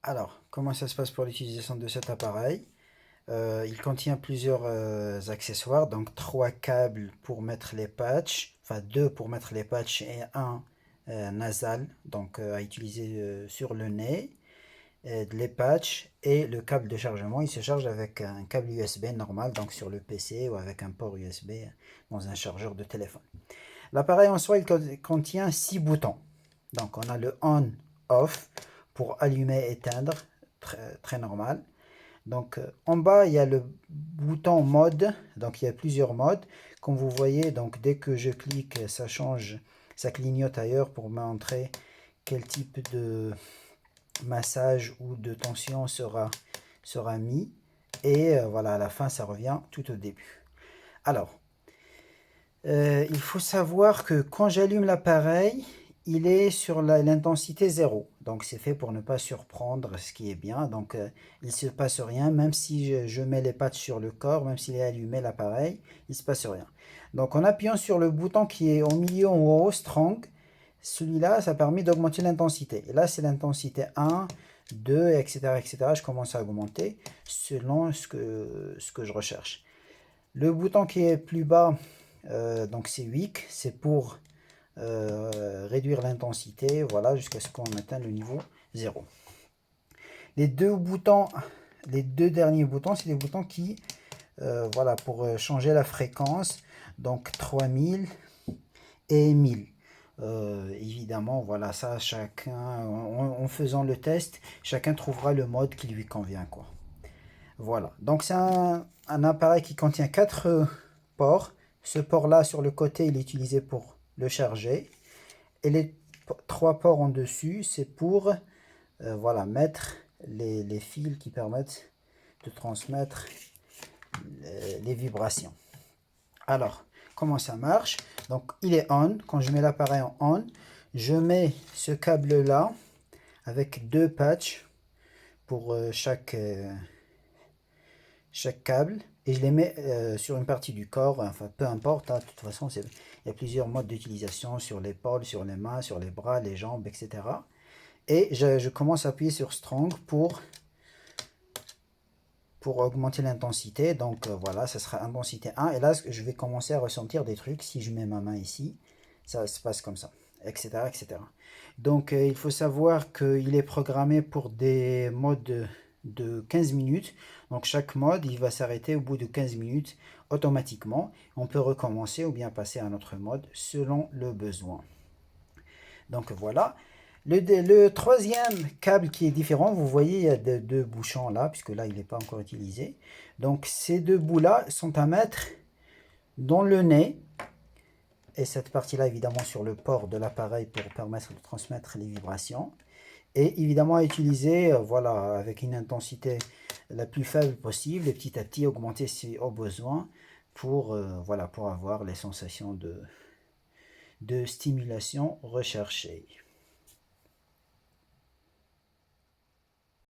Alors, comment ça se passe pour l'utilisation de cet appareil? Il contient plusieurs accessoires, donc trois câbles pour mettre les patchs, enfin deux pour mettre les patchs et un nasal, donc à utiliser sur le nez, les patchs et le câble de chargement. Il se charge avec un câble USB normal, donc sur le PC ou avec un port USB dans un chargeur de téléphone. L'appareil en soi, il contient six boutons. Donc on a le on-off pour allumer, éteindre, très normal. Donc en bas, il y a le bouton mode. Donc il y a plusieurs modes. Comme vous voyez, donc dès que je clique, ça change, ça clignote ailleurs pour me montrer quel type de massage ou de tension sera mis. Et voilà, à la fin, ça revient tout au début. Alors, il faut savoir que quand j'allume l'appareil, il est sur l'intensité 0. Donc c'est fait pour ne pas surprendre, ce qui est bien. Donc il ne se passe rien, même si je mets les patchs sur le corps, même s'il est allumé l'appareil, il ne se passe rien. Donc en appuyant sur le bouton qui est au milieu en haut, Strong, celui-là, ça permet d'augmenter l'intensité. Et là, c'est l'intensité 1, 2, etc., etc. Je commence à augmenter selon ce que je recherche. Le bouton qui est plus bas, donc c'est weak, c'est pour réduire l'intensité, voilà, jusqu'à ce qu'on atteigne le niveau 0. Les deux boutons, les deux derniers boutons, c'est des boutons qui, voilà, pour changer la fréquence, donc 3000 et 1000. Évidemment, voilà, ça, chacun, en faisant le test, chacun trouvera le mode qui lui convient, quoi. Voilà, donc c'est un appareil qui contient 4 ports. Ce port-là sur le côté, il est utilisé pour le charger. Et les 3 ports en dessus, c'est pour voilà, mettre les fils qui permettent de transmettre les vibrations. Alors, comment ça marche? Donc, il est on. Quand je mets l'appareil en on, je mets ce câble-là avec 2 patchs pour chaque câble et je les mets sur une partie du corps, enfin peu importe, hein, de toute façon il y a plusieurs modes d'utilisation sur l'épaule, sur les mains, sur les bras, les jambes, etc. Et je commence à appuyer sur Strong pour augmenter l'intensité, donc voilà, ça sera intensité 1, et là je vais commencer à ressentir des trucs, si je mets ma main ici, ça se passe comme ça, etc. etc. Donc il faut savoir qu'il est programmé pour des modes de 15 minutes. Donc chaque mode, il va s'arrêter au bout de 15 minutes automatiquement. On peut recommencer ou bien passer à un autre mode selon le besoin. Donc voilà. Le troisième câble qui est différent, vous voyez, il y a deux bouchons là, puisque là, il n'est pas encore utilisé. Donc ces deux bouts-là sont à mettre dans le nez. Et cette partie-là, évidemment, sur le port de l'appareil pour permettre de transmettre les vibrations. Et évidemment à utiliser voilà, avec une intensité la plus faible possible et petit à petit augmenter si au besoin pour, voilà, pour avoir les sensations de stimulation recherchées.